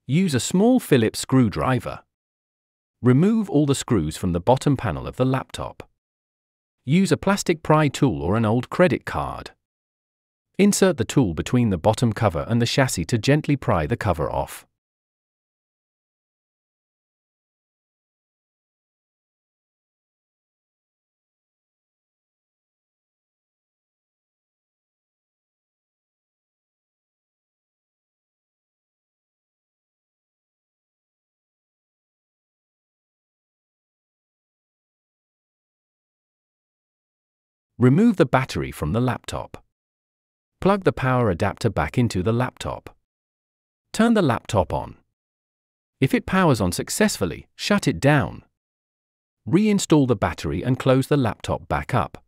Use a small Phillips screwdriver. Remove all the screws from the bottom panel of the laptop. Use a plastic pry tool or an old credit card. Insert the tool between the bottom cover and the chassis to gently pry the cover off. Remove the battery from the laptop. Plug the power adapter back into the laptop. Turn the laptop on. If it powers on successfully, shut it down. Reinstall the battery and close the laptop back up.